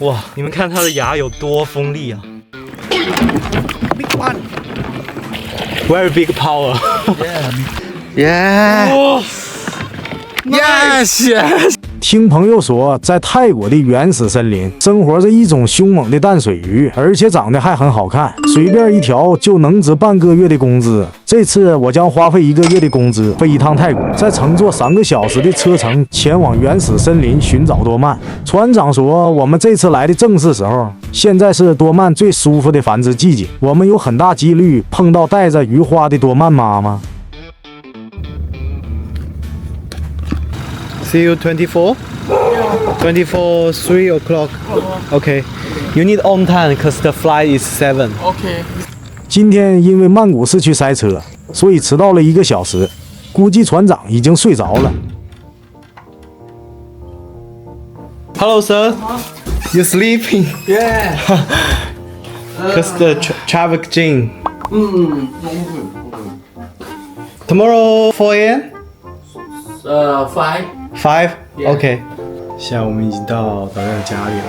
哇，你们看它的牙有多锋利啊 Big one.！Very big power. Yeah. Oh, Yes. Yes. 听朋友说，在泰国的原始森林生活着一种凶猛的淡水鱼，而且长得还很好看，随便一条就能值半个月的工资。这次我将花费1个月的工资飞一趟泰国，再乘坐3个小时的车程前往原始森林寻找多鳗。船长说，我们这次来的正是时候，现在是多鳗最舒服的繁殖季节，我们有很大几率碰到带着鱼花的多鳗妈妈。See you 24? 24, 3 o'clock. Okay. You need on time because the flight is 7. Okay. 今天因为曼谷市区塞车，所以迟到了1个小时，估计船长已经睡着了。Hello, sir. You sleeping? Yeah. Because the traffic jam. Tomorrow 4 a.m. 5. 5? OK. 现在我们已经到导演家里了。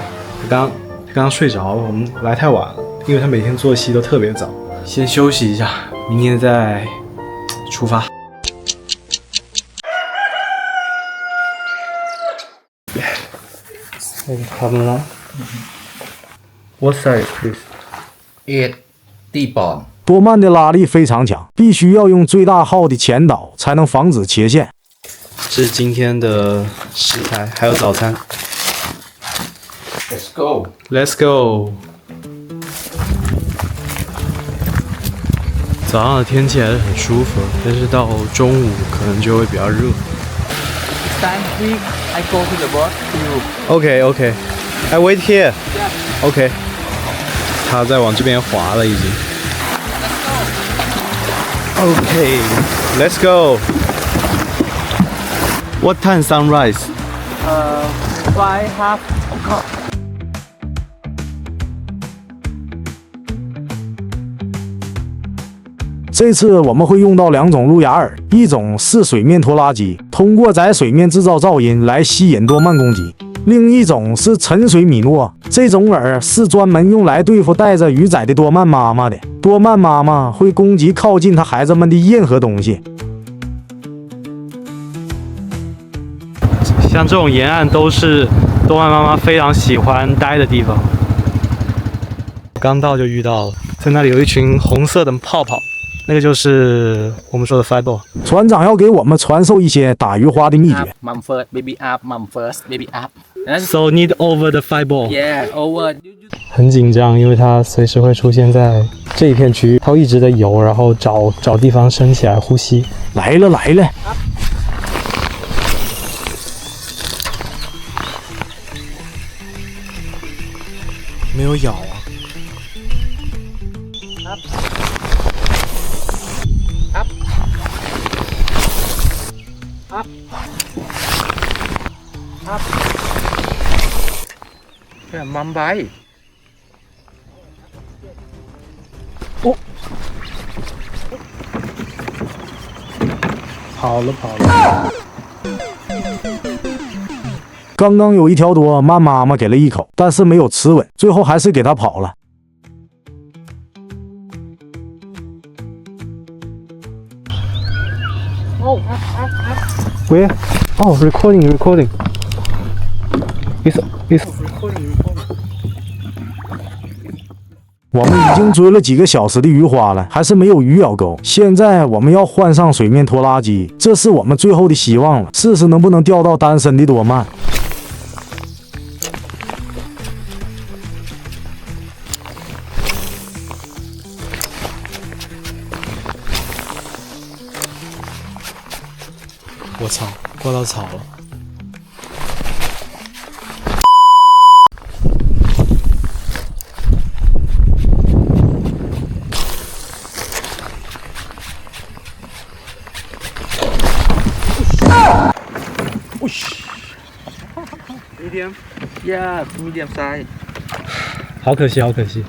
他刚睡着了，我们来太晚了，因为他每天作息都特别早。先休息一下，明天再出发。他们了。What size, please? 8 地磅。多鳗的拉力非常强，必须要用最大号的前导才能防止切线。这是今天的食材，还有早餐。Let's go. Let's go。早上的天气还是很舒服，但是到中午可能就会比较热。 Time quick. I go to the boat. You. OK. I wait here. OK。他在往这边滑了已经。OK。Let's go. What time sunrise? 5:30. 这次我们会用到2种路亚饵，一种是水面拖拉机，通过在水面制造噪音来吸引多鳗攻击；另一种是沉水米诺，这种饵是专门用来对付带着鱼仔的多鳗妈妈的。多鳗妈妈会攻击靠近它孩子们的任何东西。像这种沿岸都是多鳗妈妈非常喜欢待的地方。刚到就遇到了，在那里有一群红色的泡泡，那个就是我们说的 fireball。船长要给我们传授一些打鱼花的秘诀。 Mom first, baby up. Mom first, baby up. So need over the fireball。 Yeah, over. 很紧张，因为它随时会出现在这一片区域，它会一直在游，然后找地方升起来呼吸。来了。没有咬啊。Yeah, mom bite. 跑了。刚刚有一条多鳗妈妈给了一口，但是没有吃稳，最后还是给它跑了。Where? Oh, recording. It's 我们已经追了几个小时的鱼花了，还是没有鱼咬钩。现在我们要换上水面拖拉机，这是我们最后的希望了，试试能不能钓到单身的多鳗。我操，刮到草了。medium? Yeah, medium size. 好可惜，好可惜。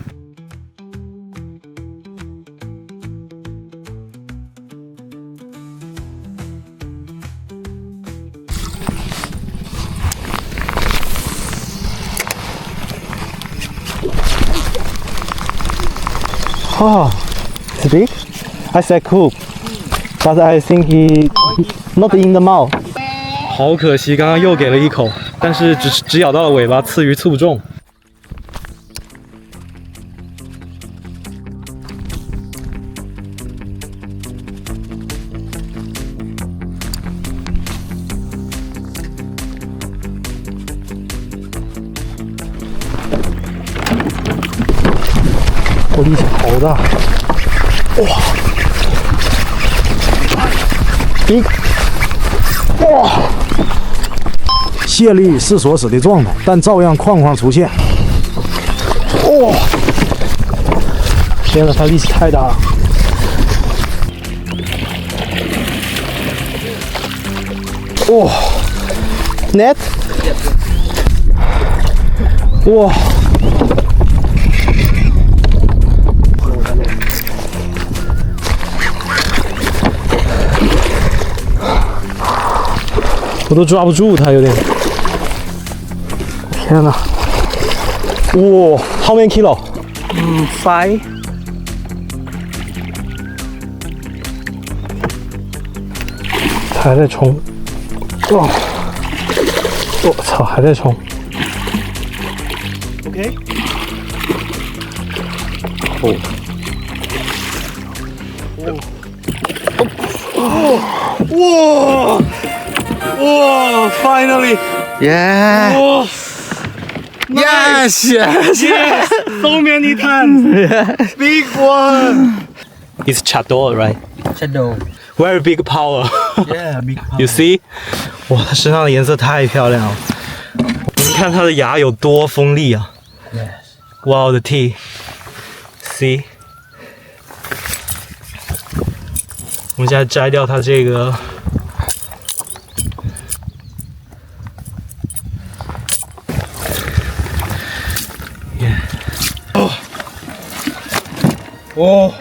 Oh, it's big. I said cool, but I think he not in the mouth. 好可惜，刚刚又给了一口，但是只咬到了尾巴，刺鱼刺不中。我力气好大，哇 ，big， 哇！卸力是所使的状态，但照样框框出现。哇！天呐，他力气太大了！哇 ，net， 哇！我都抓不住它，有点。天哪！哇 ，How many kilo？ 5. 还在冲。哇！我操，还在冲。OK。哦。哇！哇 ！Finally！ Yeah. 哇 Yes, yes. Yes! So many times! Big one! It's Chador, right? Shadow. Very big power. Yeah, big power. You see? 哇，它身上的颜色太漂亮了。你看它的牙有多锋利啊 Yes.！Wow, the teeth. See? 我们现在摘掉它这个。哦，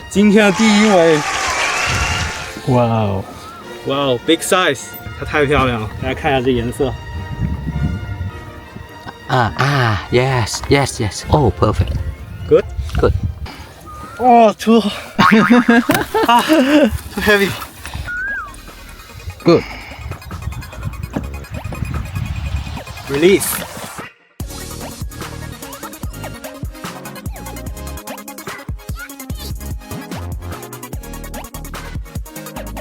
今天的第一尾，哇哦，哇哦 ，big size， 它太漂亮了，大家看一下这颜色。Yes, yes, yes. Oh, perfect. Good, Good. 哦，too heavy. Good. Release.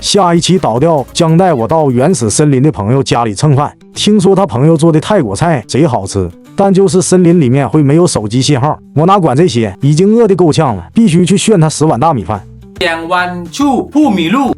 下一期倒掉将带我到原始森林的朋友家里蹭饭，听说他朋友做的泰国菜贼好吃，但就是森林里面会没有手机信号，我哪管这些，已经饿得够呛了，必须去炫他10碗大米饭。2万处不迷路。